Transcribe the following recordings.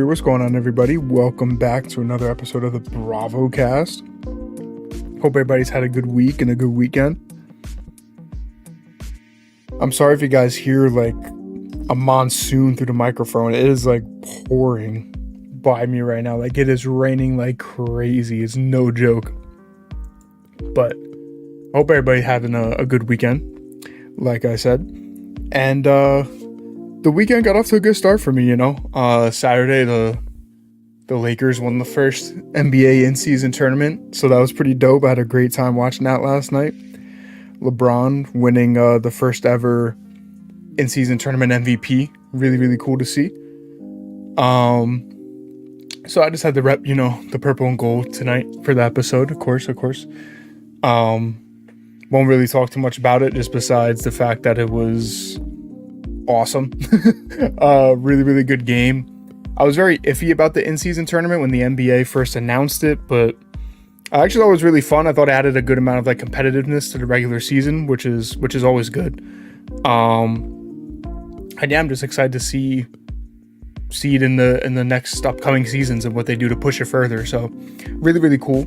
What's going on, everybody? Welcome back to another episode of the Bravo Cast. Hope everybody's had a good week and a good weekend. I'm sorry if you guys hear like a monsoon through the microphone. It is like pouring by me right now. Like it is raining like crazy. It's no joke. But I hope everybody having a good weekend, like I said. And the weekend got off to a good start for me, Saturday, the Lakers won the first NBA in-season tournament, so that was pretty dope. I had a great time watching that last night. LeBron winning the first ever in-season tournament MVP. Really, really cool to see. So I just had to rep, the purple and gold tonight for the episode, of course. Won't really talk too much about it, just besides the fact that it was awesome. Really, really good game. I was very iffy about the in-season tournament when the NBA first announced it, but I actually thought it was really fun. I thought it added a good amount of like competitiveness to the regular season, which is always good. And yeah, I'm just excited to see it in the next upcoming seasons and what they do to push it further. So really, really cool.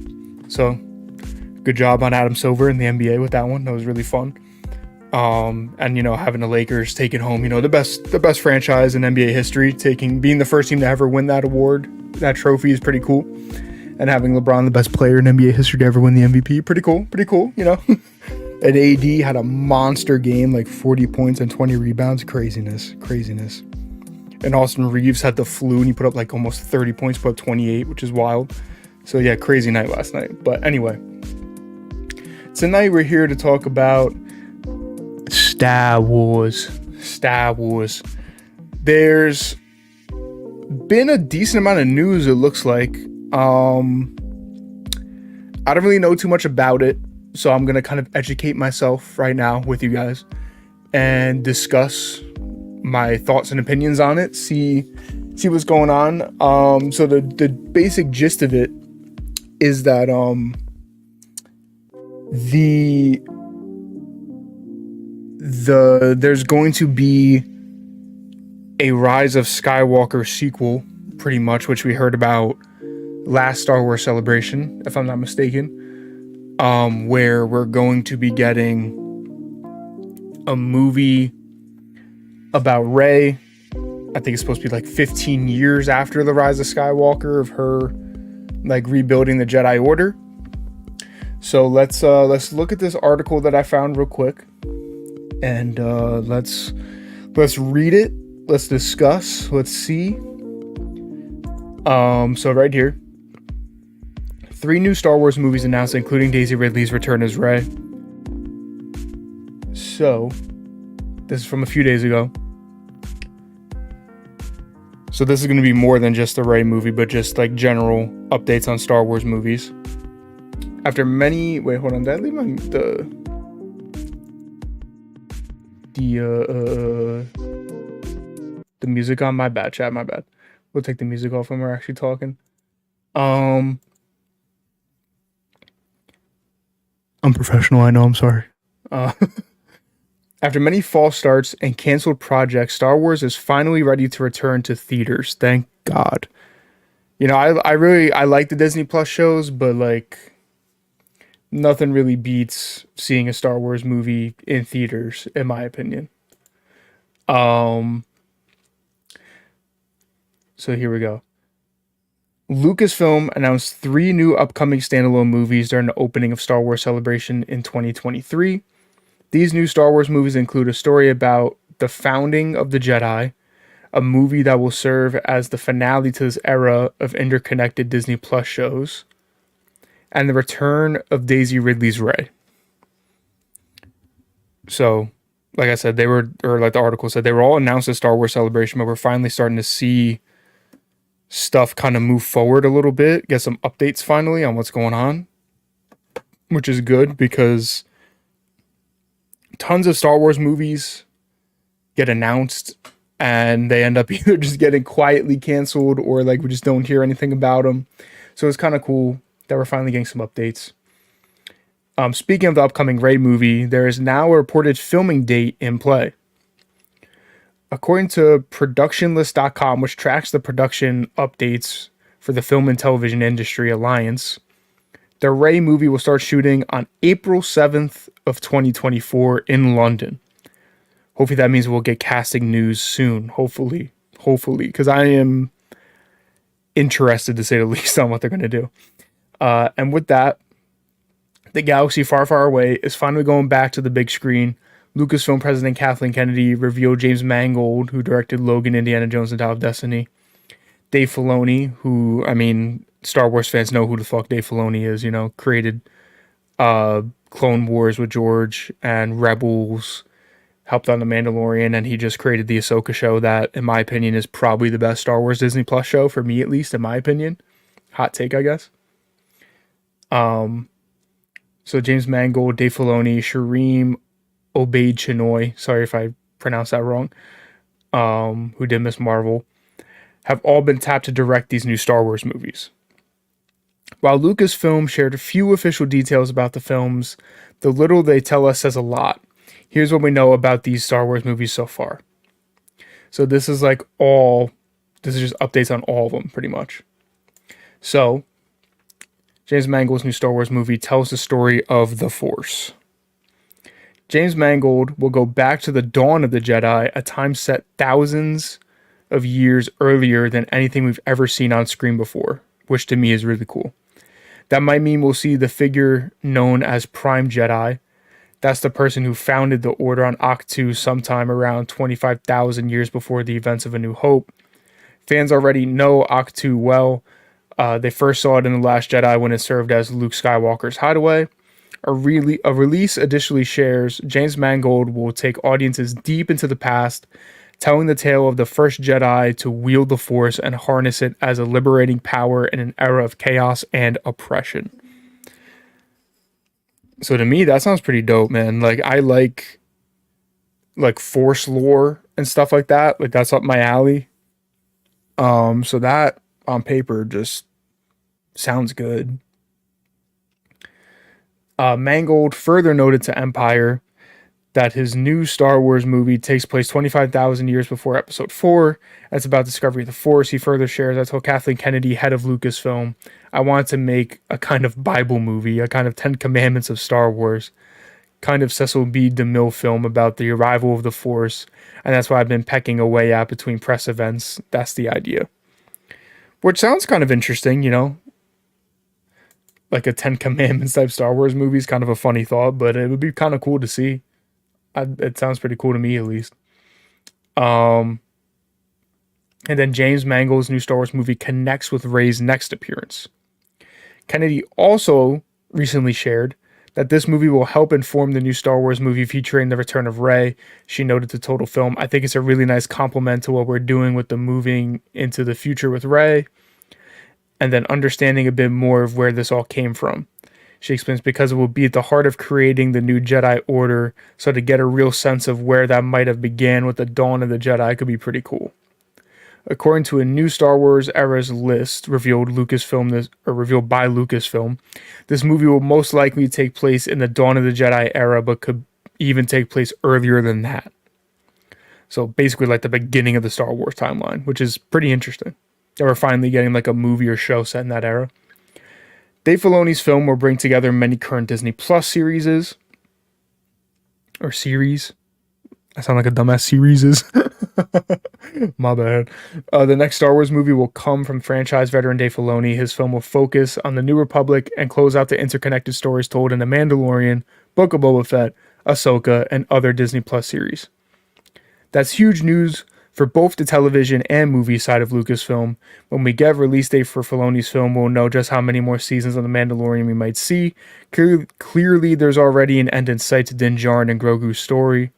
So good job on Adam Silver in the NBA with that one. That was really fun. And having the Lakers take it home, the best franchise in NBA history, being the first team to ever win that award, that trophy is pretty cool. And having LeBron, the best player in NBA history to ever win the MVP, pretty cool. And AD had a monster game, like 40 points and 20 rebounds, craziness. And Austin Reeves had the flu and he put up like almost 30 points, put up 28, which is wild. So yeah, crazy night last night. But anyway, tonight we're here to talk about Star Wars. There's been a decent amount of news, it looks like. I don't really know too much about it, so I'm gonna kind of educate myself right now with you guys and discuss my thoughts and opinions on it, see what's going on. So the basic gist of it is that there's going to be a Rise of Skywalker sequel, pretty much, which we heard about last Star Wars Celebration, if I'm not mistaken, where we're going to be getting a movie about Rey. I think it's supposed to be like 15 years after the Rise of Skywalker, of her like rebuilding the Jedi Order. So let's look at this article that I found real quick. And let's read it. Let's discuss. Let's see. So right here, 3 new Star Wars movies announced, including Daisy Ridley's return as Rey. So this is from a few days ago. So this is going to be more than just the Rey movie, but just like general updates on Star Wars movies. After many, wait, hold on. Did I leave the music on? My bad, chat, my bad. We'll take the music off when we're actually talking. Unprofessional, I know, I'm sorry. After many false starts and canceled projects, Star Wars is finally ready to return to theaters. Thank God. I like the Disney Plus shows, but like nothing really beats seeing a Star Wars movie in theaters, in my opinion. So here we go. Lucasfilm announced 3 new upcoming standalone movies during the opening of Star Wars Celebration in 2023. These new Star Wars movies include a story about the founding of the Jedi, a movie that will serve as the finale to this era of interconnected Disney Plus shows, and the return of Daisy Ridley's Rey. So, like I said, like the article said, they were all announced at Star Wars Celebration, but we're finally starting to see stuff kind of move forward a little bit, get some updates finally on what's going on, which is good because tons of Star Wars movies get announced and they end up either just getting quietly canceled or like we just don't hear anything about them. So it's kind of cool that we're finally getting some updates. Speaking of the upcoming Rey movie, there is now a reported filming date in play. According to productionlist.com, which tracks the production updates for the Film and Television Industry Alliance, the Rey movie will start shooting on April 7th of 2024 in London. Hopefully that means we'll get casting news soon. Hopefully, because I am interested to say the least on what they're going to do. And with that, the galaxy far, far away is finally going back to the big screen. Lucasfilm President Kathleen Kennedy revealed James Mangold, who directed Logan, Indiana Jones, and Dial of Destiny. Dave Filoni, who, I mean, Star Wars fans know who the fuck Dave Filoni is, you know, created Clone Wars with George and Rebels, helped on The Mandalorian, and he just created the Ahsoka show that, in my opinion, is probably the best Star Wars Disney Plus show, for me at least, in my opinion. Hot take, I guess. So James Mangold, Dave Filoni, Shireen Obaid Chinoy, sorry if I pronounced that wrong, who did Miss Marvel, have all been tapped to direct these new Star Wars movies. While Lucasfilm shared a few official details about the films, the little they tell us says a lot. Here's what we know about these Star Wars movies so far. So this is just updates on all of them, pretty much. So, James Mangold's new Star Wars movie tells the story of the Force. James Mangold will go back to the dawn of the Jedi, a time set thousands of years earlier than anything we've ever seen on screen before, which to me is really cool. That might mean we'll see the figure known as Prime Jedi. That's the person who founded the Order on Ahch-To sometime around 25,000 years before the events of A New Hope. Fans already know Ahch-To well. They first saw it in The Last Jedi when it served as Luke Skywalker's hideaway. A release additionally shares James Mangold will take audiences deep into the past, telling the tale of the first Jedi to wield the Force and harness it as a liberating power in an era of chaos and oppression. So to me, that sounds pretty dope, man. Like, I like Force lore and stuff like that. Like, that's up my alley. So that on paper just sounds good. Mangold further noted to Empire that his new Star Wars movie takes place 25,000 years before Episode 4. That's about discovery of the Force. He further shares, I told Kathleen Kennedy, head of Lucasfilm, I wanted to make a kind of Bible movie, a kind of 10 Commandments of Star Wars, kind of Cecil B. DeMille film about the arrival of the Force, and that's why I've been pecking away at between press events. That's the idea. Which sounds kind of interesting, you know? Like a 10 Commandments type Star Wars movie is kind of a funny thought, but it would be kind of cool to see. It sounds pretty cool to me, at least. And then James Mangold's new Star Wars movie connects with Rey's next appearance. Kennedy also recently shared that this movie will help inform the new Star Wars movie featuring the return of Rey. She noted to Total Film, I think it's a really nice compliment to what we're doing with the moving into the future with Rey, and then understanding a bit more of where this all came from. She explains, because it will be at the heart of creating the new Jedi Order, so to get a real sense of where that might have began with the dawn of the Jedi could be pretty cool. According to a new Star Wars eras list revealed by Lucasfilm, this movie will most likely take place in the dawn of the Jedi era, but could even take place earlier than that. So basically like the beginning of the Star Wars timeline, which is pretty interesting. That we're finally getting like a movie or show set in that era. Dave Filoni's film will bring together many current Disney Plus series. I sound like a dumbass series. My bad. The next Star Wars movie will come from franchise veteran Dave Filoni. His film will focus on the New Republic and close out the interconnected stories told in The Mandalorian, Book of Boba Fett, Ahsoka, and other Disney Plus series. That's huge news for both the television and movie side of Lucasfilm. When we get release date for Filoni's film, we'll know just how many more seasons of The Mandalorian we might see. Clearly, there's already an end in sight to Din Djarin and Grogu's story,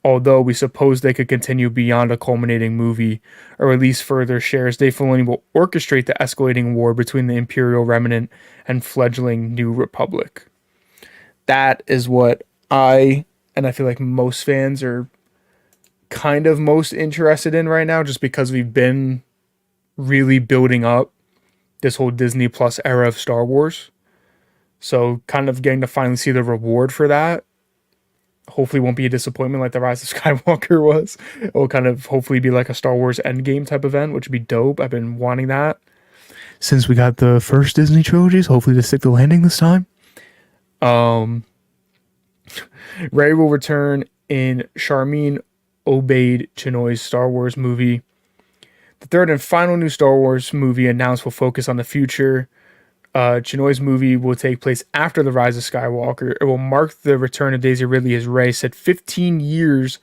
although we suppose they could continue beyond a culminating movie. A release further shares Dave Filoni will orchestrate the escalating war between the Imperial Remnant and fledgling New Republic. That is what I feel like most fans are kind of most interested in right now, just because we've been really building up this whole Disney Plus era of Star Wars. So kind of getting to finally see the reward for that Hopefully won't be a disappointment like the Rise of Skywalker was. It will kind of hopefully be like a Star Wars Endgame type event, which would be dope. I've been wanting that since we got the first Disney trilogies. Hopefully to stick the landing this time. Rey will return in Charmin Obaid Chinoy's Star Wars movie. The third and final new Star Wars movie announced will focus on the future. Chinoy's movie will take place after the Rise of Skywalker. It will mark the return of Daisy Ridley as Rey, set 15 years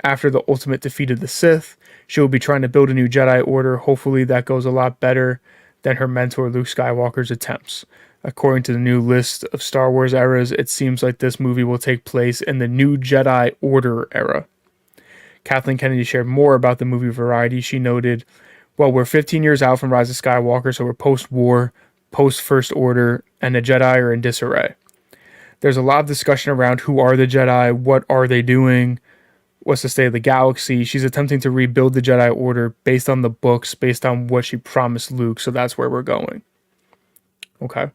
after the ultimate defeat of the Sith. She will be trying to build a new Jedi Order. Hopefully that goes a lot better than her mentor Luke Skywalker's attempts. According to the new list of Star Wars eras, it seems like this movie will take place in the new Jedi Order era. Kathleen Kennedy shared more about the movie Variety. She noted, well, we're 15 years out from Rise of Skywalker, so we're post-war, post-First Order, and the Jedi are in disarray. There's a lot of discussion around who are the Jedi, what are they doing, what's the state of the galaxy. She's attempting to rebuild the Jedi Order based on the books, based on what she promised Luke, so that's where we're going. Okay.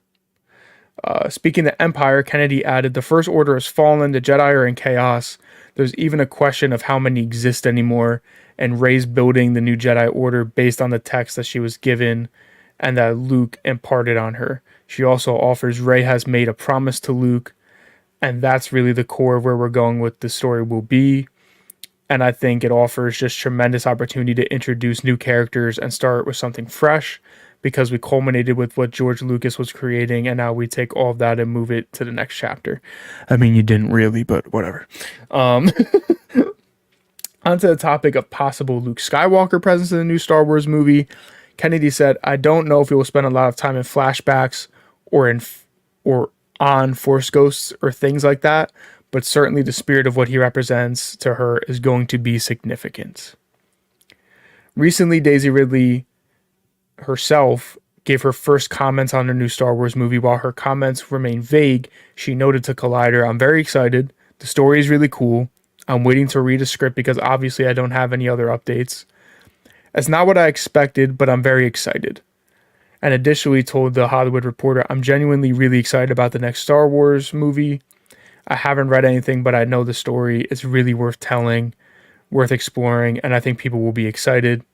Speaking to Empire, Kennedy added, the First Order has fallen, the Jedi are in chaos. There's even a question of how many exist anymore, and Rey's building the new Jedi Order based on the text that she was given and that Luke imparted on her. She also offers Rey has made a promise to Luke, and that's really the core of where we're going with the story will be. And I think it offers just tremendous opportunity to introduce new characters and start with something fresh, because we culminated with what George Lucas was creating, and now we take all of that and move it to the next chapter. I mean, you didn't really, but whatever. Onto the topic of possible Luke Skywalker presence in the new Star Wars movie. Kennedy said, I don't know if we will spend a lot of time in flashbacks or on Force Ghosts or things like that, but certainly the spirit of what he represents to her is going to be significant. Recently, Daisy Ridley herself gave her first comments on her new Star Wars movie. While her comments remain vague, she noted to Collider, I'm very excited. The story is really cool. I'm waiting to read a script because obviously I don't have any other updates. It's not what I expected, but I'm very excited. And additionally told The Hollywood Reporter, I'm genuinely really excited about the next Star Wars movie. I haven't read anything, but I know the story is really worth telling, worth exploring, and I think people will be excited.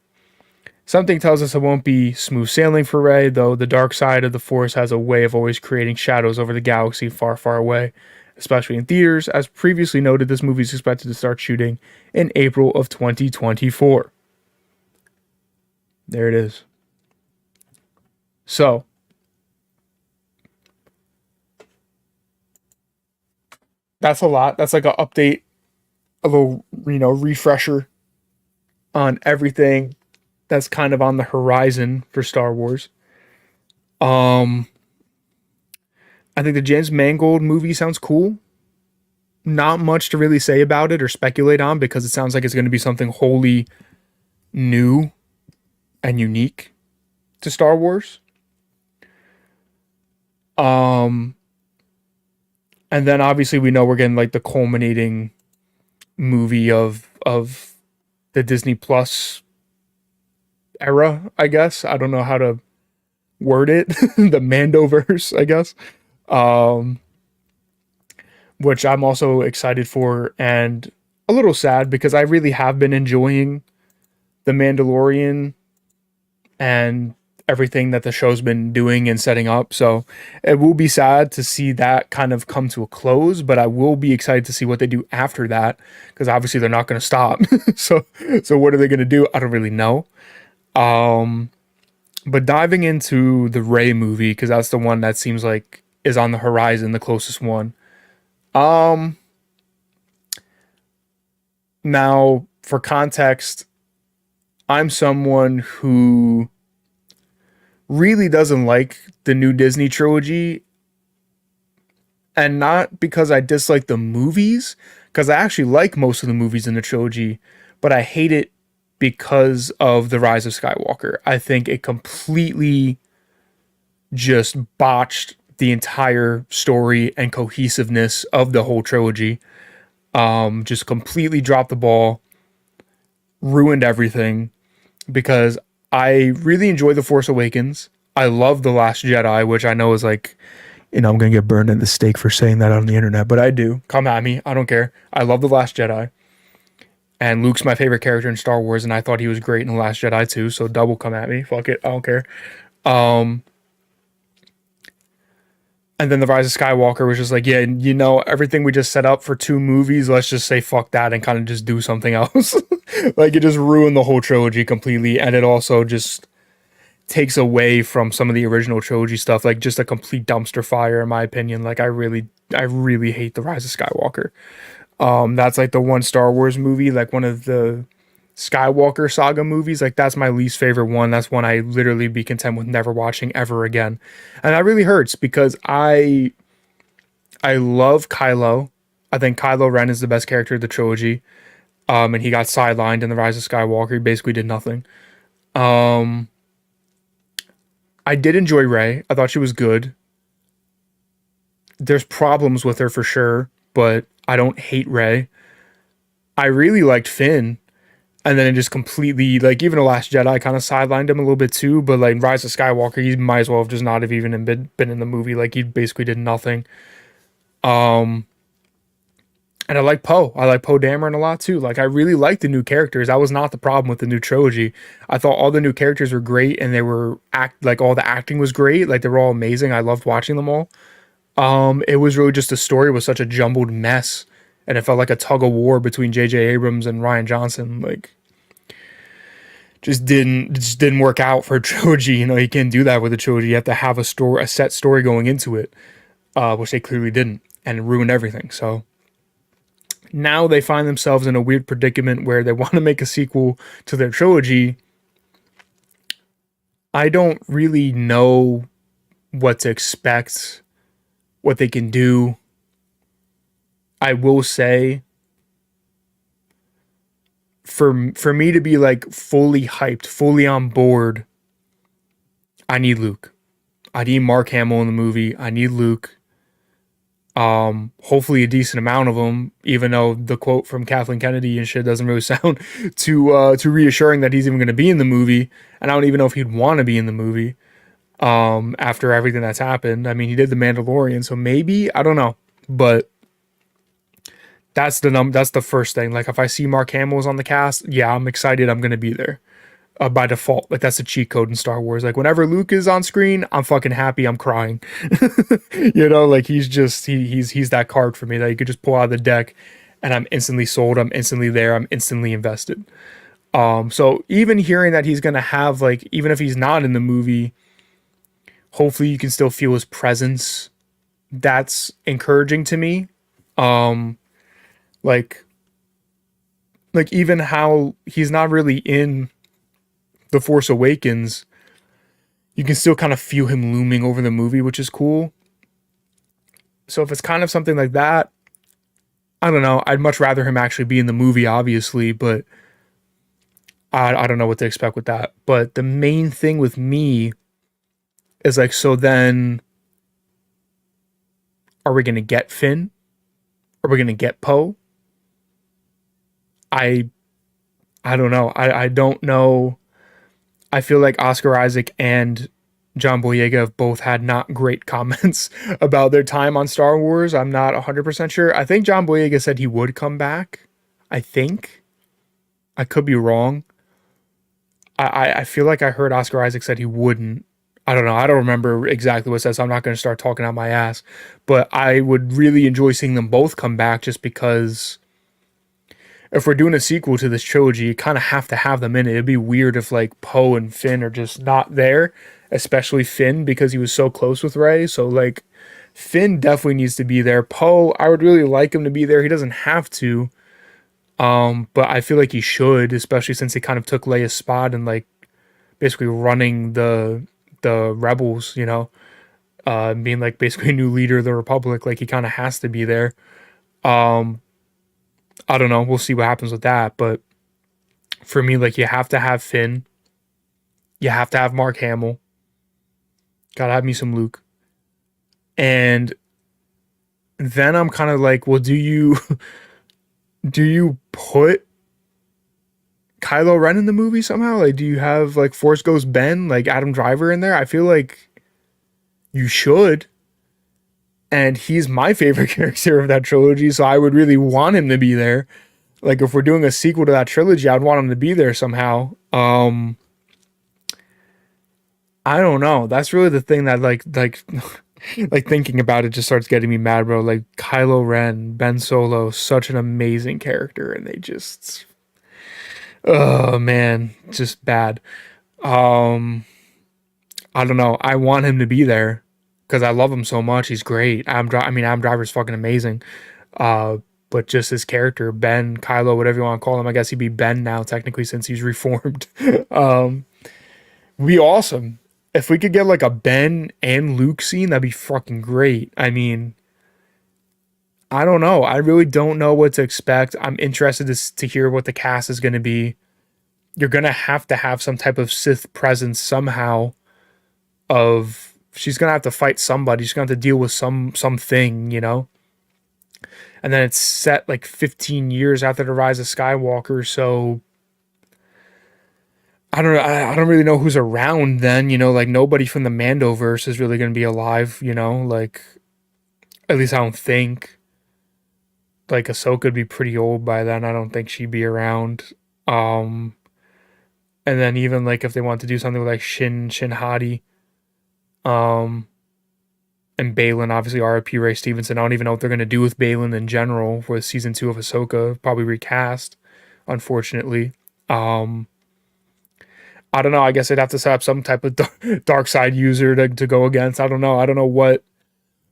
Something tells us it won't be smooth sailing for Rey, though the dark side of the Force has a way of always creating shadows over the galaxy far, far away, especially in theaters. As previously noted, this movie is expected to start shooting in April of 2024. There it is. So, that's a lot. That's like an update, a little, refresher on everything that's kind of on the horizon for Star Wars. I think the James Mangold movie sounds cool. Not much to really say about it or speculate on because it sounds like it's going to be something wholly new and unique to Star Wars. And then obviously we know we're getting like the culminating movie of the Disney Plus era, I guess. I don't know how to word it. The Mandoverse, I guess. Which I'm also excited for and a little sad because I really have been enjoying The Mandalorian and everything that the show's been doing and setting up. So it will be sad to see that kind of come to a close, but I will be excited to see what they do after that because obviously they're not going to stop. So what are they going to do? I don't really know. But diving into the Rey movie, because that's the one that seems like is on the horizon, the closest one. Now, for context, I'm someone who really doesn't like the new Disney trilogy, and not because I dislike the movies, because I actually like most of the movies in the trilogy, but I hate it because of the Rise of Skywalker. I think it completely just botched the entire story and cohesiveness of the whole trilogy. Just completely dropped the ball, ruined everything, because I really enjoy The Force Awakens. I love The Last Jedi, which I know is like, I'm gonna get burned at the stake for saying that on the internet, but I do. Come at me. I don't care. I love The Last Jedi. And Luke's my favorite character in Star Wars, and I thought he was great in The Last Jedi too, so double come at me. Fuck it. I don't care. Um, and then The Rise of Skywalker was just like, yeah, everything we just set up for 2 movies, let's just say fuck that and kind of just do something else. Like, it just ruined the whole trilogy completely, and it also just takes away from some of the original trilogy stuff, like just a complete dumpster fire in my opinion. Like, I really hate The Rise of Skywalker. That's like the one Star Wars movie, like one of the Skywalker saga movies, like that's my least favorite one. That's one I literally be content with never watching ever again. And that really hurts because I love Kylo. I think Kylo Ren is the best character of the trilogy. And he got sidelined in The Rise of Skywalker. He basically did nothing. I did enjoy Rey. I thought she was good. There's problems with her for sure, but I don't hate Rey. I really liked Finn, and then it just completely, like, even The Last Jedi kind of sidelined him a little bit too. But like Rise of Skywalker, he might as well have just not have even been in the movie. Like, he basically did nothing. And I like Poe. I like Poe Dameron a lot too. Like, I really like the new characters. That was not the problem with the new trilogy. I thought all the new characters were great, and they were all the acting was great. Like, they were all amazing. I loved watching them all. It was really just the story was such a jumbled mess, and it felt like a tug of war between J.J. Abrams and Rian Johnson. Like, just didn't work out for a trilogy. You can't do that with a trilogy. You have to have a set story going into it, which they clearly didn't, and it ruined everything. So now they find themselves in a weird predicament where they want to make a sequel to their trilogy. I don't really know what to expect, what they can do. I will say, for me to be like fully hyped, fully on board, I need Luke. I need Mark Hamill in the movie. I need Luke. Hopefully a decent amount of them, even though the quote from Kathleen Kennedy and shit doesn't really sound too reassuring that he's even going to be in the movie. And I don't even know if he'd want to be in the movie after everything that's happened. I mean, he did The Mandalorian, so maybe, I don't know, but that's the first thing. Like, if I see Mark Hamill is on the cast, yeah, I'm excited. I'm gonna be there by default. Like, that's a cheat code in Star Wars. Like, whenever Luke is on screen, I'm fucking happy. I'm crying. Like, he's that card for me that you could just pull out of the deck, and I'm instantly sold. I'm instantly there. I'm instantly invested. So even hearing that he's gonna have, like, even if he's not in the movie, hopefully you can still feel his presence. That's encouraging to me. Like even how he's not really in The Force Awakens, you can still kind of feel him looming over the movie, which is cool. So if it's kind of something like that, I don't know. I'd much rather him actually be in the movie, obviously, but I don't know what to expect with that. But the main thing with me is, like, so then are we going to get Finn? Are we going to get Poe? I don't know. I don't know. I feel like Oscar Isaac and John Boyega have both had not great comments about their time on Star Wars. I'm not 100% sure. I think John Boyega said he would come back. I think. I could be wrong. I feel like I heard Oscar Isaac said he wouldn't. I don't know. I don't remember exactly what it says. So I'm not going to start talking out my ass. But I would really enjoy seeing them both come back, just because if we're doing a sequel to this trilogy, you kind of have to have them in it. It'd be weird if, like, Poe and Finn are just not there, especially Finn, because he was so close with Rey. So, like, Finn definitely needs to be there. Poe, I would really like him to be there. He doesn't have to, but I feel like he should, especially since he kind of took Leia's spot and, like, basically running the rebels, being, like, basically a new leader of the Republic. Like, he kind of has to be there. I don't know. We'll see what happens with that. But for me, like, you have to have Finn. You have to have Mark Hamill. Gotta have me some Luke. And then I'm kind of like, well, do you put Kylo Ren in the movie somehow? Like, do you have, like, Force Ghost Ben, like Adam Driver in there? I feel like you should. and he's my favorite character of that trilogy, so I would really want him to be there. Like if we're doing a sequel to that trilogy, I'd want him to be there somehow. I don't know. That's really the thing that like thinking about it just starts getting me mad, bro. Like Kylo Ren, Ben Solo, such an amazing character, and they just, oh man, just bad. Um, I don't know. I want him to be there because I love him so much. He's great. I mean, Adam Driver's fucking amazing. Uh, but just his character, Ben, Kylo, whatever you want to call him. I guess he'd be Ben now, technically, since he's reformed. um, would be awesome. If we could get like a Ben and Luke scene, that'd be fucking great. I mean, I don't know. I really don't know what to expect. I'm interested to hear what the cast is going to be. You're going to have some type of Sith presence somehow. Of she's going to have to fight somebody. She's going to have to deal with something, you know. And then it's set like 15 years after the Rise of Skywalker, so I don't really know who's around then, you know, like nobody from the Mandoverse is really going to be alive, you know, like at least I don't think. Like Ahsoka would be pretty old by then. I don't think she'd be around. Um and then even like if they want to do something with like Shin Hati, um and Balin, obviously R.I.P. Ray Stevenson. I don't even know what they're gonna do with Balin in general for season 2 of Ahsoka. Probably recast, unfortunately. Um I don't know. I guess they'd have to set up some type of dark side user to go against. I don't know. I don't know what,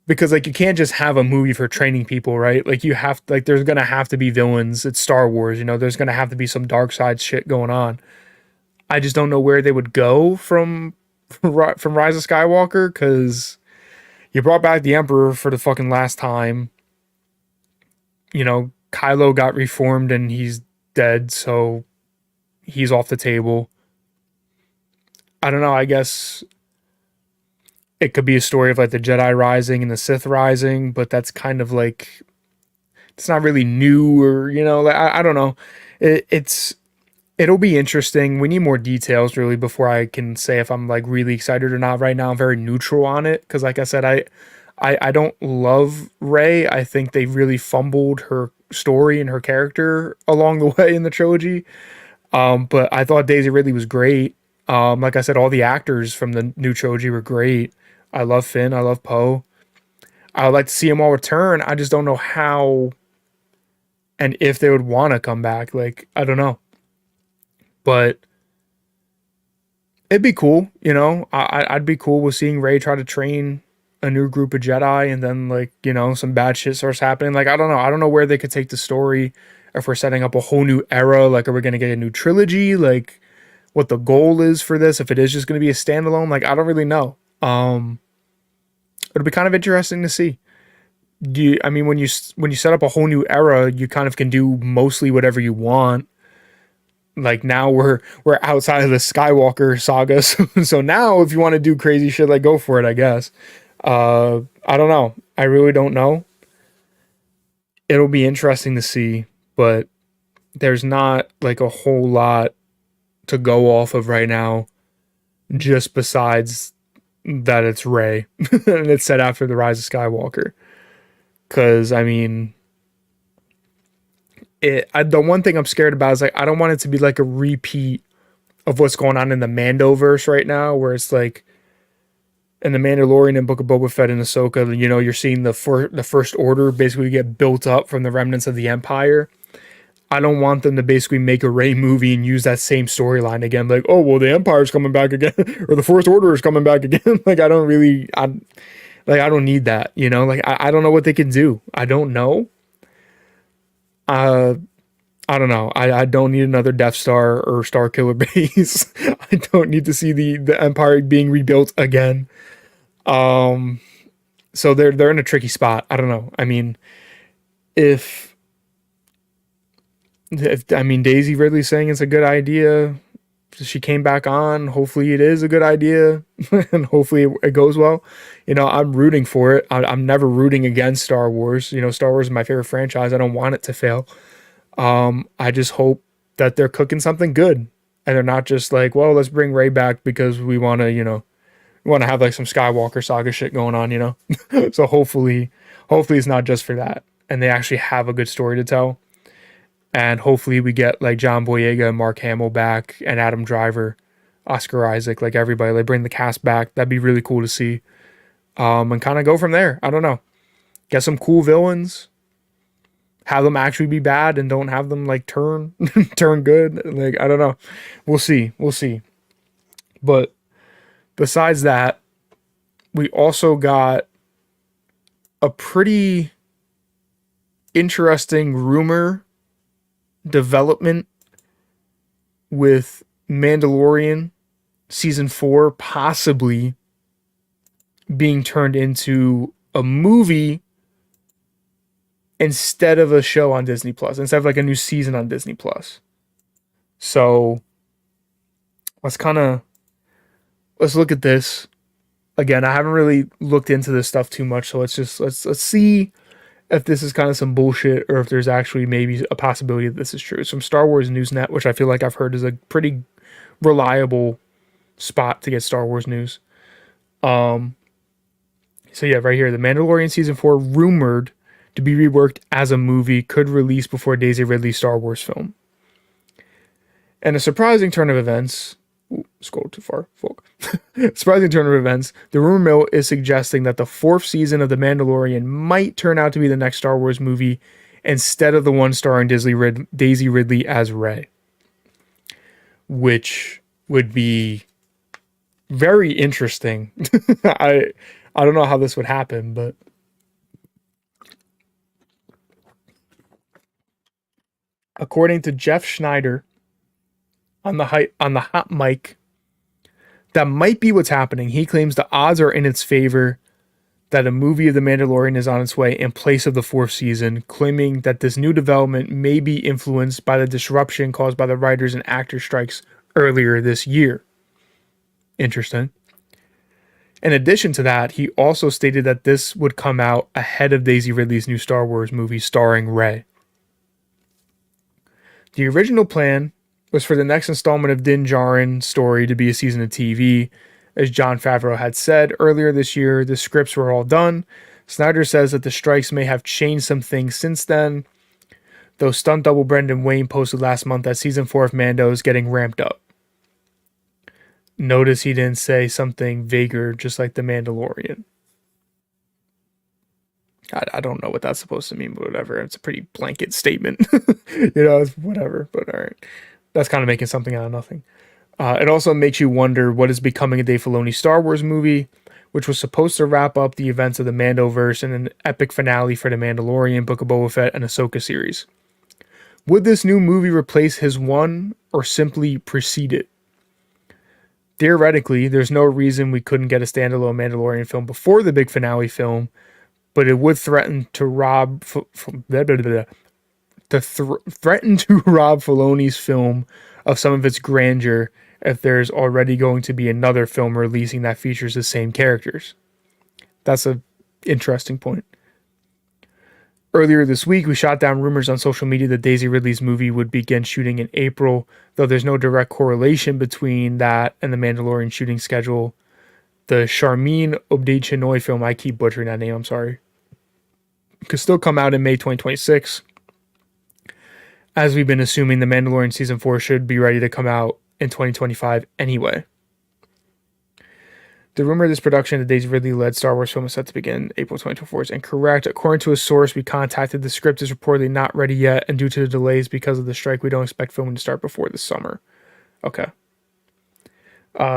because like you can't just have a movie for training people, right? Like you have, like there's gonna have to be villains. It's Star Wars, you know. There's gonna have to be some dark side shit going on. I just don't know where they would go from Rise of Skywalker, because you brought back the Emperor for the fucking last time. You know, Kylo got reformed and he's dead, so he's off the table. I don't know. I guess it could be a story of like the Jedi rising and the Sith rising, but that's kind of like it's not really new, or you know, like, I don't know. It's it'll be interesting. We need more details really before I can say if I'm like really excited or not. Right now, I'm very neutral on it because, like I said, I don't love Rey. I think they really fumbled her story and her character along the way in the trilogy. But I thought Daisy Ridley was great. Like I said, all the actors from the new trilogy were great. I love Finn. I love Poe. I would like to see them all return. I just don't know how and if they would want to come back. Like, I don't know. But it'd be cool, you know? I'd be cool with seeing Rey try to train a new group of Jedi and then, like, you know, some bad shit starts happening. Like, I don't know. I don't know where they could take the story. If we're setting up a whole new era, like, are we going to get a new trilogy? Like, what the goal is for this? If it is just going to be a standalone, like, I don't really know. It'll be kind of interesting to see. I mean, when you set up a whole new era, you kind of can do mostly whatever you want. Like now we're outside of the Skywalker saga, so now if you want to do crazy shit, like go for it, I guess. I don't know. I really don't know. It'll be interesting to see, but there's not like a whole lot to go off of right now, just besides that it's Rey and it's set after the Rise of Skywalker. Because I mean, the one thing I'm scared about is like I don't want it to be like a repeat of what's going on in the Mandoverse right now, where it's like in the Mandalorian and Book of Boba Fett and Ahsoka, you know, you're seeing the First Order basically get built up from the remnants of the Empire. I don't want them to basically make a Rey movie and use that same storyline again. Like, oh well, the Empire's coming back again, or the First Order is coming back again. Like, I don't need that. You know, like I don't know what they can do. I don't know. Uh, I don't know. I don't need another Death Star or Star Killer base. I don't need to see the Empire being rebuilt again. Um, so they're in a tricky spot. I don't know. I mean, if I mean Daisy Ridley saying it's a good idea, she came back on. Hopefully it is a good idea, and hopefully it goes well. You know, I'm rooting for it. I'm never rooting against Star Wars. You know, Star Wars is my favorite franchise. I don't want it to fail. I just hope that they're cooking something good and they're not just like, well, let's bring Rey back because we want to, you know, We want to have like some Skywalker saga shit going on, you know. So hopefully it's not just for that, and they actually have a good story to tell. And hopefully we get like John Boyega and Mark Hamill back, and Adam Driver, Oscar Isaac, like everybody. Like bring the cast back. That'd be really cool to see. And kind of go from there. I don't know. Get some cool villains. Have them actually be bad, and don't have them like turn turn good. Like I don't know. We'll see. We'll see. But besides that, we also got a pretty interesting rumor development with Mandalorian season 4 possibly being turned into a movie instead of a show on Disney Plus, instead of like a new season on Disney Plus. So let's look at this. Again, I haven't really looked into this stuff too much, so let's see if this is kind of some bullshit or if there's actually maybe a possibility that this is true. It's from Star Wars Newsnet, which I feel like I've heard is a pretty reliable spot to get Star Wars news. So yeah, right here, The Mandalorian season 4 rumored to be reworked as a movie, could release before Daisy Ridley's Star Wars film. And a surprising turn of events. Scroll too far, folk. Surprising turn of events. The rumor mill is suggesting that the 4th season of The Mandalorian might turn out to be the next Star Wars movie instead of the one starring Daisy Ridley as Rey, which would be very interesting. I don't know how this would happen, but according to Jeff Schneider on the hot mic, that might be what's happening. He claims the odds are in its favor that a movie of The Mandalorian is on its way in place of the 4th season, claiming that this new development may be influenced by the disruption caused by the writers and actors strikes earlier this year. Interesting. In addition to that, he also stated that this would come out ahead of Daisy Ridley's new Star Wars movie starring Rey. The original plan was for the next installment of Din Djarin's story to be a season of TV. As Jon Favreau had said earlier this year, the scripts were all done. Snyder says that the strikes may have changed some things since then, though stunt double Brendan Wayne posted last month that season 4 of Mando is getting ramped up. Notice he didn't say something vaguer, just like The Mandalorian. I don't know what that's supposed to mean, but whatever. It's a pretty blanket statement. It's whatever, but all right. That's kind of making something out of nothing. It also makes you wonder what is becoming a Dave Filoni Star Wars movie, which was supposed to wrap up the events of the Mandoverse and an epic finale for The Mandalorian, Book of Boba Fett, and Ahsoka series. Would this new movie replace his one or simply precede it? Theoretically, there's no reason we couldn't get a standalone Mandalorian film before the big finale film, but it would threaten to rob threaten to rob Filoni's film of some of its grandeur if there's already going to be another film releasing that features the same characters. That's an interesting point. Earlier this week, we shot down rumors on social media that Daisy Ridley's movie would begin shooting in April, though there's no direct correlation between that and the Mandalorian shooting schedule. The Sharmeen Obaid-Chinoy film, I keep butchering that name, I'm sorry, could still come out in May 2026. As we've been assuming, The Mandalorian Season 4 should be ready to come out in 2025 anyway. The rumor of this production of the Daisy Ridley-led Star Wars film is set to begin April 2024 is incorrect. According to a source we contacted, the script is reportedly not ready yet, and due to the delays because of the strike, we don't expect filming to start before the summer. Okay.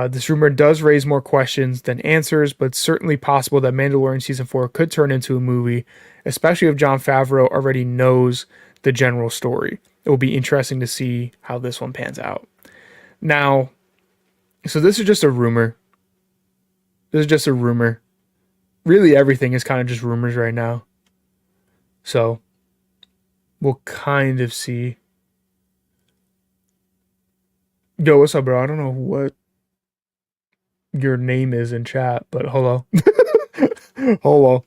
This rumor does raise more questions than answers, but it's certainly possible that Mandalorian Season 4 could turn into a movie, especially if Jon Favreau already knows the general story. It will be interesting to see how this one pans out. Now, so this is just a rumor. This is just a rumor. Really, everything is kind of just rumors right now. So, we'll kind of see. Yo, what's up, bro? I don't know what your name is in chat, but hello. Hello.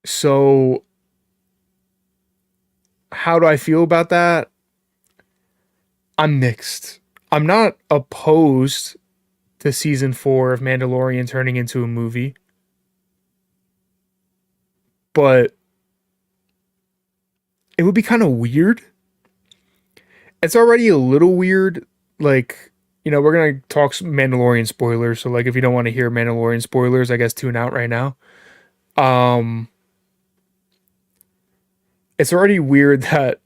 So, how do I feel about that? I'm mixed. I'm not opposed to season 4 of Mandalorian turning into a movie, but it would be kind of weird. It's already a little weird. Like, we're gonna talk Mandalorian spoilers. So, like, if you don't want to hear Mandalorian spoilers, I guess tune out right now. Um, it's already weird that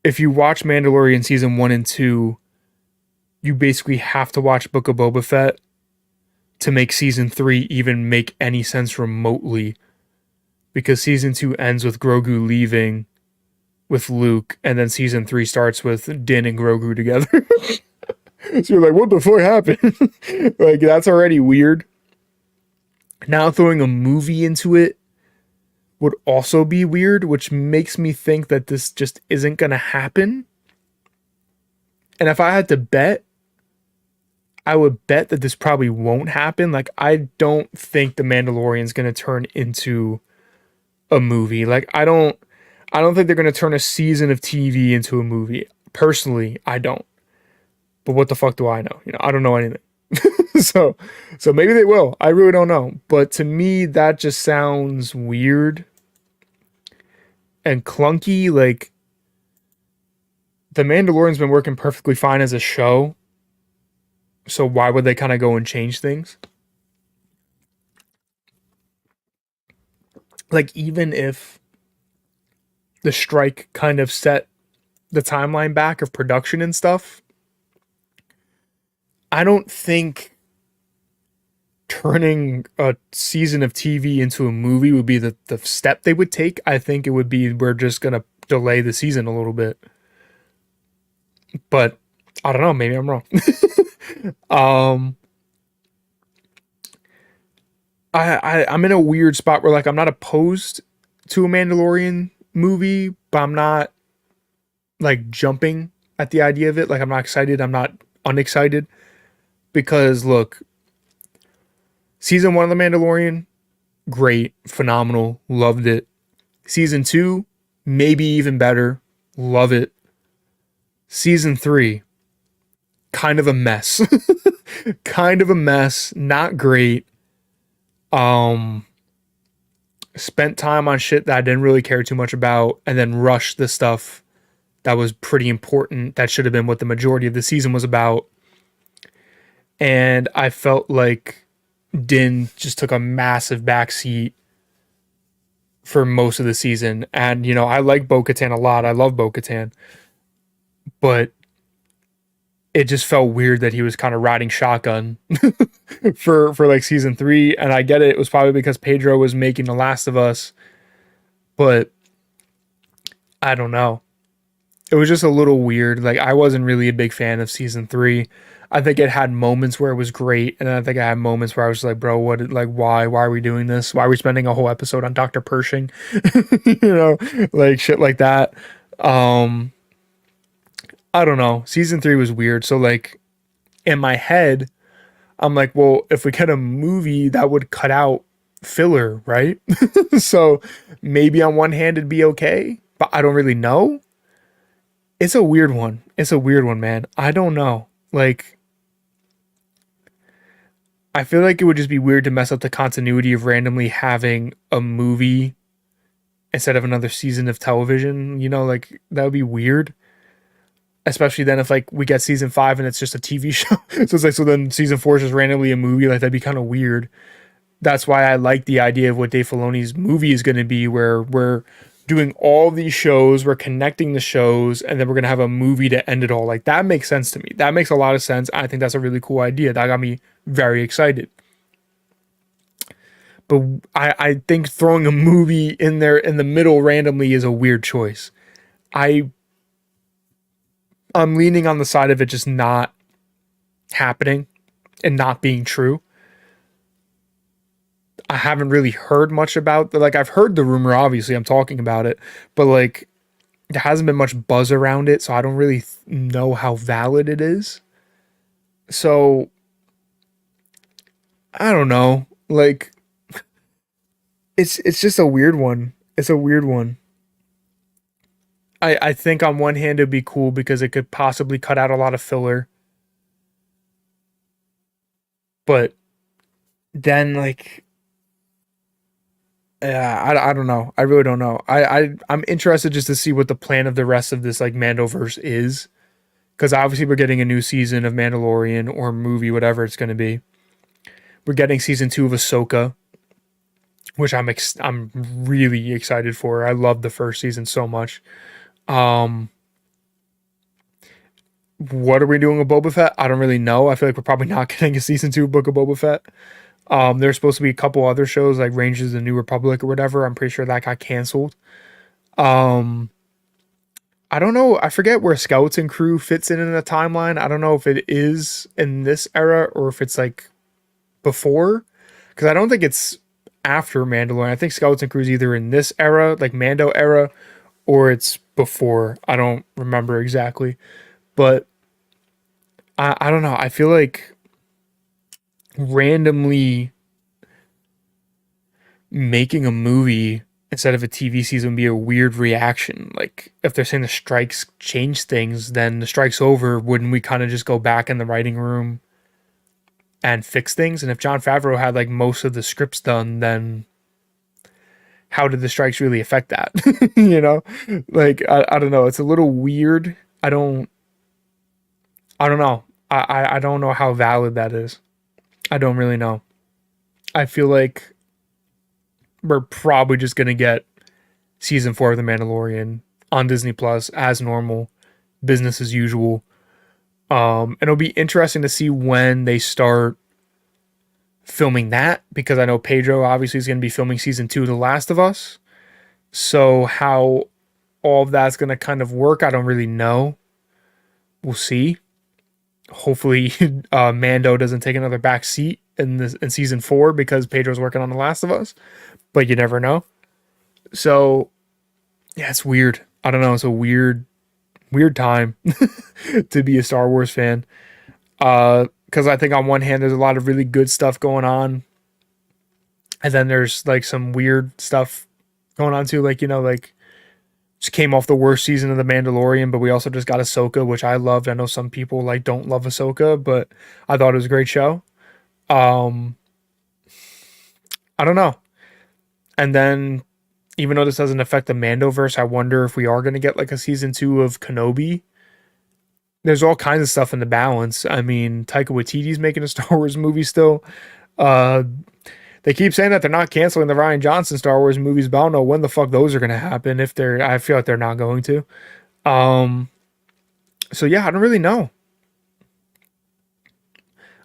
if you watch Mandalorian season 1 and 2, you basically have to watch Book of Boba Fett to make season 3 even make any sense remotely. Because season 2 ends with Grogu leaving with Luke, and then season 3 starts with Din and Grogu together. So you're like, what the fuck happened? Like, that's already weird. Now throwing a movie into it would also be weird, which makes me think that this just isn't gonna happen. And if I had to bet, I would bet that this probably won't happen. Like, I don't think The Mandalorian's gonna turn into a movie. Like, I don't think they're gonna turn a season of TV into a movie. Personally, I don't. But what the fuck do I know? I don't know anything. so so maybe they will. I really don't know. But to me, that just sounds weird and clunky. Like, The Mandalorian's been working perfectly fine as a show. So why would they kind of go and change things? Like, even if the strike kind of set the timeline back of production and stuff, I don't think turning a season of TV into a movie would be the step they would take. I think it would be, we're just going to delay the season a little bit. But I don't know. Maybe I'm wrong. um, I'm in a weird spot where, like, I'm not opposed to a Mandalorian movie, but I'm not like jumping at the idea of it. Like, I'm not excited. I'm not unexcited because, look, season 1 of The Mandalorian, great, phenomenal, loved it. Season 2, maybe even better, love it. Season 3, kind of a mess. Kind of a mess, not great. Um Spent time on shit that I didn't really care too much about, and then rushed the stuff that was pretty important, that should have been what the majority of the season was about. And I felt like Din just took a massive backseat for most of the season. And, I like Bo-Katan a lot. I love Bo-Katan. But it just felt weird that he was kind of riding shotgun for like season 3. And I get it. It was probably because Pedro was making The Last of Us. But I don't know. It was just a little weird. Like, I wasn't really a big fan of season 3. I think it had moments where it was great, and I think I had moments where I was like, bro, what, like, why are we doing this? Why are we spending a whole episode on Dr. Pershing? Like, shit like that. Um, I don't know. Season 3 was weird. So, like, in my head, I'm like, well, if we get a movie, that would cut out filler, right? So maybe on one hand it'd be okay, but I don't really know. It's a weird one. It's a weird one, man. I don't know. Like, I feel like it would just be weird to mess up the continuity of randomly having a movie instead of another season of television. Like, that would be weird. Especially then if, like, we get season 5 and it's just a TV show. So it's like, so then season 4 is just randomly a movie. Like, that'd be kind of weird. That's why I like the idea of what Dave Filoni's movie is going to be, where we're doing all these shows, we're connecting the shows, and then we're going to have a movie to end it all. Like, that makes sense to me. That makes a lot of sense. I think that's a really cool idea. That got me very excited. But I think throwing a movie in there in the middle randomly is a weird choice. I I'm leaning on the side of it just not happening and not being true. I haven't really heard much about like, I've heard the rumor, obviously I'm talking about it, but like, there hasn't been much buzz around it, so I don't really know how valid it is. So I don't know. Like, it's just a weird one. It's a weird one. I think on one hand it'd be cool because it could possibly cut out a lot of filler, but then like yeah, I don't know. I really don't know. I'm interested just to see what the plan of the rest of this like Mandoverse is, because obviously we're getting a new season of Mandalorian or movie, whatever it's going to be. We're getting season 2 of Ahsoka, which I'm really excited for. I love the first season so much. Um, what are we doing with Boba Fett? I don't really know. I feel like we're probably not getting a season 2 book of Boba Fett. There's supposed to be a couple other shows like Rangers of the New Republic or whatever. I'm pretty sure that got canceled. Um, I don't know. I forget where Scouts and Crew fits in the timeline. I don't know if it is in this era or if it's like before, because I don't think it's after Mandalorian. I think Scouts and Crew is either in this era, like Mando era, or it's before. I don't remember exactly, but I don't know. I feel like randomly making a movie instead of a TV season would be a weird reaction. Like if they're saying the strikes change things, then the strike's over. Wouldn't we kind of just go back in the writing room and fix things? And if John Favreau had like most of the scripts done, then how did the strikes really affect that? You know, like I don't know. It's a little weird. I don't know. I don't know how valid that is. I don't really know. I feel like we're probably just gonna get season 4 of The Mandalorian on Disney Plus as normal, business as usual. And it'll be interesting to see when they start filming that, because I know Pedro obviously is going to be filming season 2 of The Last of Us. So how all of that's going to kind of work, I don't really know. We'll see. Hopefully, Mando doesn't take another back seat in season 4 because Pedro's working on The Last of Us. But you never know. So yeah, it's weird. I don't know. It's a weird time to be a Star Wars fan. Because I think on one hand there's a lot of really good stuff going on, and then there's like some weird stuff going on too. Like like just came off the worst season of The Mandalorian, but we also just got Ahsoka, which I loved. I know some people like don't love Ahsoka, but I thought it was a great show. Um, I don't know. And then even though this doesn't affect the Mandoverse, I wonder if we are going to get like a season 2 of Kenobi. There's all kinds of stuff in the balance. I mean, Taika Waititi's making a Star Wars movie still. Uh, they keep saying that they're not canceling the Ryan Johnson Star Wars movies, but I don't know when the fuck those are gonna happen. If they're, I feel like they're not going to. Um, so yeah, I don't really know.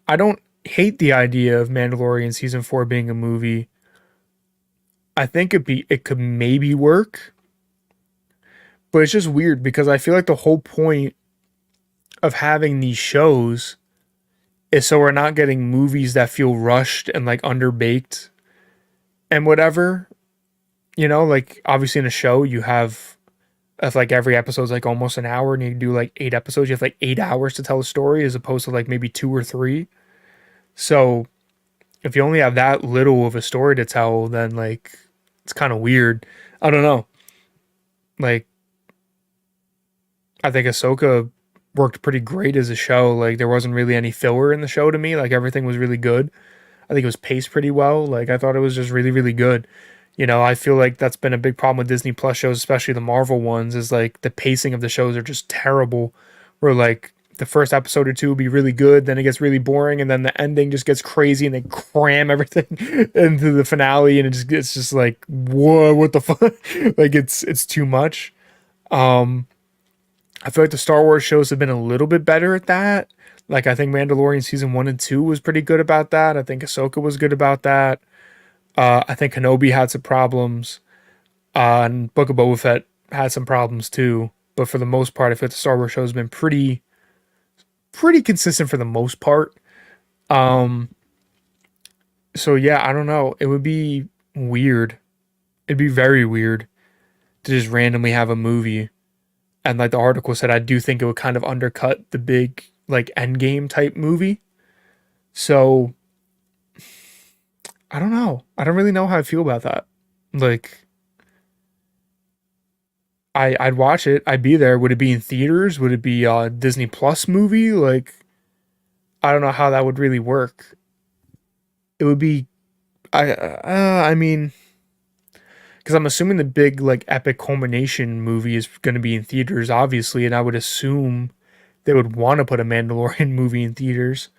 I don't hate the idea of Mandalorian season 4 being a movie. I think it could maybe work, but it's just weird because I feel like the whole point of having these shows is so we're not getting movies that feel rushed and like underbaked and whatever. Like obviously in a show you have, if like every episode's like almost an hour and you do like 8 episodes, you have like 8 hours to tell a story as opposed to like maybe 2 or 3. So if you only have that little of a story to tell, then like it's kind of weird. I don't know. Like I think Ahsoka worked pretty great as a show. Like there wasn't really any filler in the show to me. Like everything was really good. I think it was paced pretty well. Like I thought it was just really, really good. I feel like that's been a big problem with Disney Plus shows, especially the Marvel ones, is like the pacing of the shows are just terrible. Where like the first episode or two will be really good, then it gets really boring, and then the ending just gets crazy, and they cram everything into the finale, and it's just like, whoa, what the fuck? Like it's too much. Um, I feel like the Star Wars shows have been a little bit better at that. Like I think Mandalorian season 1 and 2 was pretty good about that. I think Ahsoka was good about that. I think Kenobi had some problems, and Book of Boba Fett had some problems too. But for the most part, I feel like the Star Wars show has been pretty consistent for the most part. Um, so yeah, I don't know. It would be weird. It'd be very weird to just randomly have a movie. And like the article said, I do think it would kind of undercut the big like Endgame type movie. So I don't know. I don't really know how I feel about that. Like I'd watch it. I'd be there. Would it be in theaters? Would it be a Disney Plus movie? Like, I don't know how that would really work. It would be, I mean, because I'm assuming the big like epic culmination movie is going to be in theaters, obviously, and I would assume they would want to put a Mandalorian movie in theaters.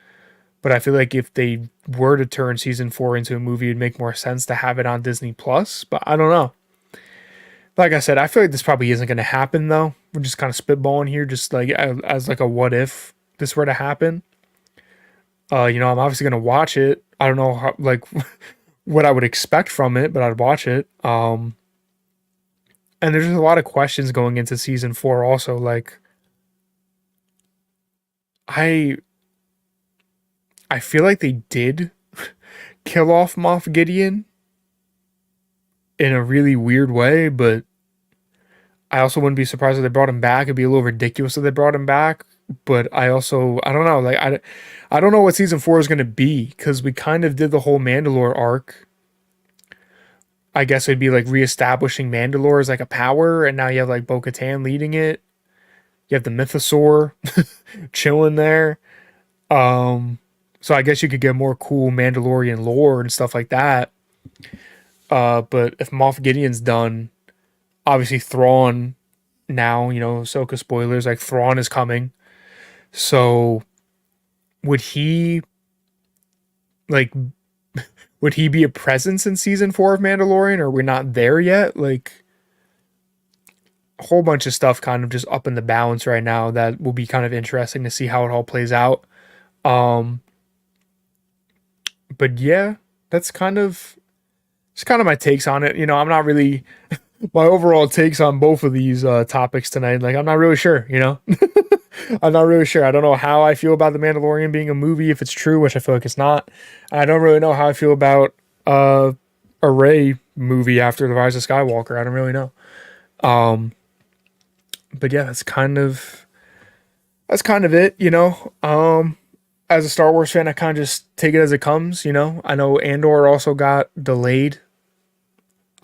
But I feel like if they were to turn season 4 into a movie, it'd make more sense to have it on Disney Plus. But I don't know. Like I said, I feel like this probably isn't going to happen though. We're just kind of spitballing here, just like as like a what if this were to happen. I'm obviously going to watch it. I don't know how, like what I would expect from it, but I'd watch it. And there's just a lot of questions going into season 4 also. Like I I feel like they did kill off Moff Gideon in a really weird way, but I also wouldn't be surprised if they brought him back. It'd be a little ridiculous if they brought him back. But I don't know. Like I don't know what season 4 is going to be because we kind of did the whole Mandalore arc. I guess it'd be like reestablishing Mandalore as like a power, and now you have like Bo-Katan leading it. You have the Mythosaur chilling there. So I guess you could get more cool Mandalorian lore and stuff like that. But if Moff Gideon's done, obviously Thrawn now, Ahsoka spoilers, like Thrawn is coming. So would he like would he be a presence in season 4 of Mandalorian, or we're not there yet? Like a whole bunch of stuff kind of just up in the balance right now that will be kind of interesting to see how it all plays out. Um but yeah, that's kind of it's kind of my takes on it. I'm not really my overall takes on both of these topics tonight. Like I'm not really sure. I'm not really sure. I don't know how I feel about The Mandalorian being a movie, if it's true, which I feel like it's not. I don't really know how I feel about a Rey movie after The Rise of Skywalker. I don't really know. Um, but yeah, that's kind of it. As a Star Wars fan, I kind of just take it as it comes. I know Andor also got delayed.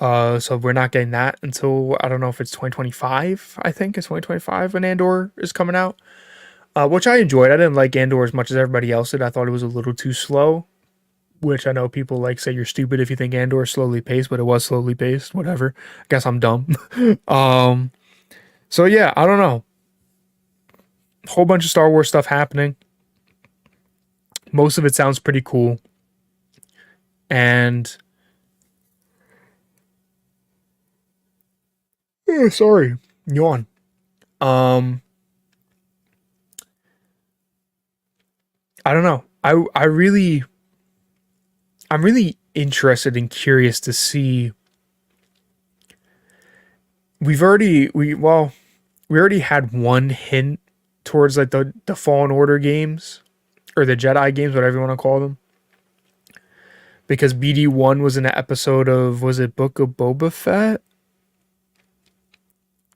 So we're not getting that until I don't know if it's 2025. I think it's 2025 when Andor is coming out. Which I enjoyed. I didn't like Andor as much as everybody else did. I thought it was a little too slow, which I know people like say you're stupid if you think Andor is slowly paced, but it was slowly paced. Whatever. I guess I'm dumb. um, so yeah, I don't know. Whole bunch of Star Wars stuff happening. Most of it sounds pretty cool, and sorry, yawn. Um, I don't know. I'm really interested and curious to see. We already had one hint towards like the Fallen Order games or the Jedi games, whatever you want to call them, because BD1 was in an episode of, was it Book of Boba Fett?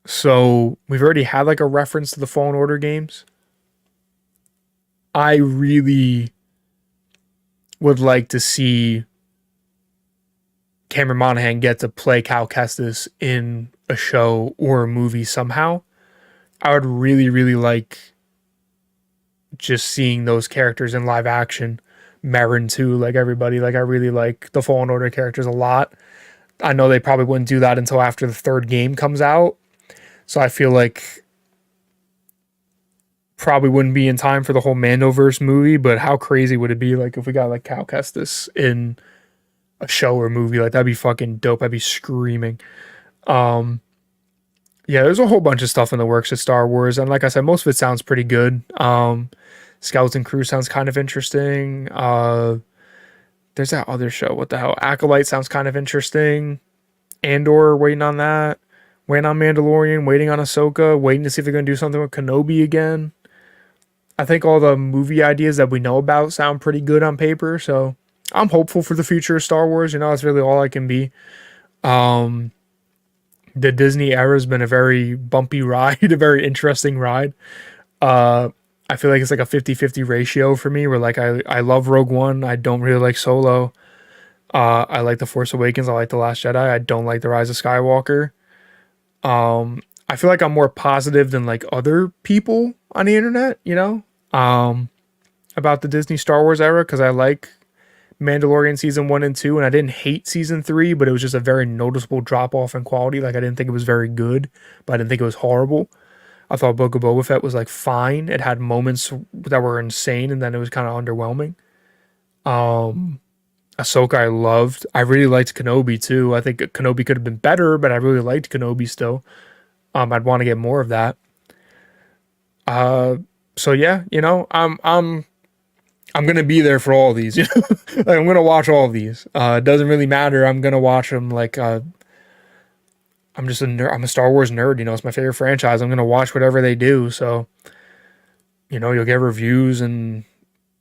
So we've already had like a reference to the Fallen Order games. I really would like to see Cameron Monaghan get to play Cal Kestis in a show or a movie somehow. I would really, really like just seeing those characters in live action. Merrin too, like everybody. Like I really like the Fallen Order characters a lot. I know they probably wouldn't do that until after the third game comes out. So I feel like probably wouldn't be in time for the whole Mandoverse movie, but how crazy would it be like if we got like Cal Kestis in a show or movie? Like that'd be fucking dope. I'd be screaming. Um yeah, there's a whole bunch of stuff in the works at Star Wars, and like I said, most of it sounds pretty good. Skeleton Crew sounds kind of interesting. There's that other show. What the hell? Acolyte sounds kind of interesting. Andor, waiting on that. Waiting on Mandalorian. Waiting on Ahsoka. Waiting to see if they're gonna do something with Kenobi again. I think all the movie ideas that we know about sound pretty good on paper, so I'm hopeful for the future of Star Wars. That's really all I can be. Um, the Disney era has been a very bumpy ride, a very interesting ride. Uh, I feel like it's like a 50-50 ratio for me where like I love Rogue One. I don't really like Solo. I like The Force Awakens. I like The Last Jedi. I don't like The Rise of Skywalker. I feel like I'm more positive than like other people on the internet, about the Disney Star Wars era, because I like Mandalorian season 1 and 2, and I didn't hate season 3, but it was just a very noticeable drop off in quality. Like, I didn't think it was very good, but I didn't think it was horrible. I thought Book of Boba Fett was like fine. It had moments that were insane, and then it was kind of underwhelming. Ahsoka I loved. I really liked Kenobi too. I think Kenobi could have been better, but I really liked Kenobi still. I'd want to get more of that. So yeah, I'm gonna be there for all of these. Like, I'm gonna watch all of these. It doesn't really matter. I'm gonna watch them. Like, I'm just a nerd. I'm a Star Wars nerd. It's my favorite franchise. I'm gonna watch whatever they do. So, you'll get reviews and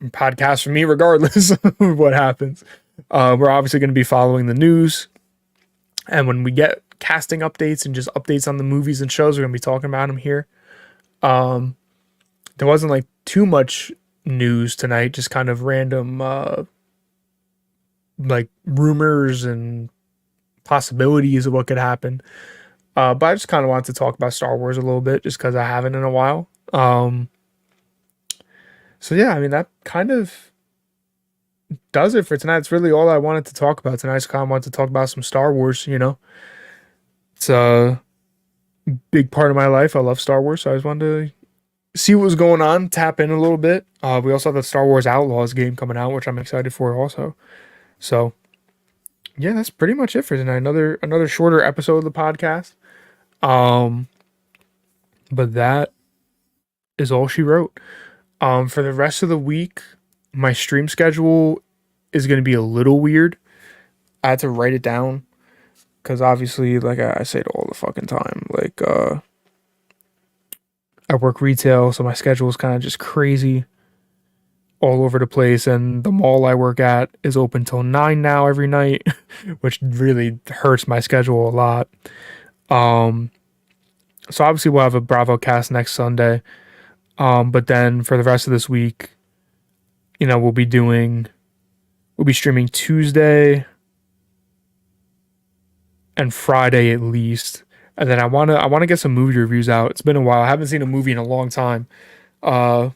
podcasts from me regardless of what happens. We're obviously gonna be following the news, and when we get casting updates and just updates on the movies and shows, we're gonna be talking about them here. There wasn't like too much news tonight, just kind of random like rumors and possibilities of what could happen. But I just kind of wanted to talk about Star Wars a little bit, just because I haven't in a while. So yeah, I mean, that kind of does it for tonight. It's really all I wanted to talk about tonight. I just kind of wanted to talk about some Star Wars. It's a big part of my life. I love Star Wars, so I just wanted to see what was going on, tap in a little bit. We also have the Star Wars Outlaws game coming out, which I'm excited for also. So yeah, that's pretty much it for tonight. Another shorter episode of the podcast. But that is all she wrote. For the rest of the week, my stream schedule is going to be a little weird. I had to write it down because obviously, like I say it all the fucking time, like I work retail, so my schedule is kind of just crazy, all over the place. And the mall I work at is open till 9 now every night, which really hurts my schedule a lot. So obviously we'll have a Bravo cast next Sunday. But then for the rest of this week, we'll be streaming Tuesday and Friday at least. And then I wanna get some movie reviews out. It's been a while. I haven't seen a movie in a long time. I'm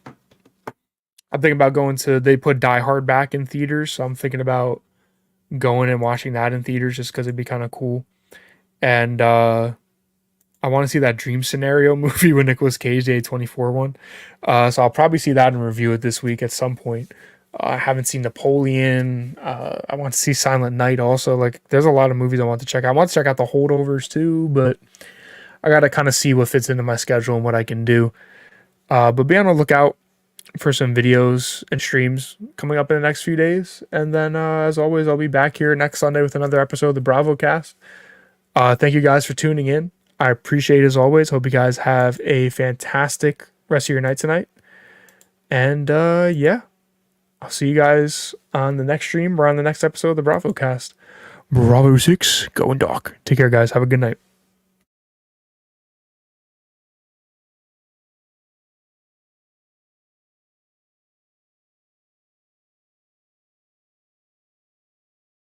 thinking about they put Die Hard back in theaters, so I'm thinking about going and watching that in theaters just because it'd be kind of cool. And I want to see that Dream Scenario movie with Nicolas Cage, the A24 one. So I'll probably see that and review it this week at some point. I haven't seen Napoleon. I want to see Silent Night also. Like, there's a lot of movies I want to check out. I want to check out The Holdovers too, but I got to kind of see what fits into my schedule and what I can do. But be on the lookout for some videos and streams coming up in the next few days. And then, as always, I'll be back here next Sunday with another episode of the Bravo Cast. Thank you guys for tuning in. I appreciate it as always. Hope you guys have a fantastic rest of your night tonight. And yeah, I'll see you guys on the next stream or on the next episode of the Bravo Cast. Bravo 6, going dark. Take care, guys. Have a good night.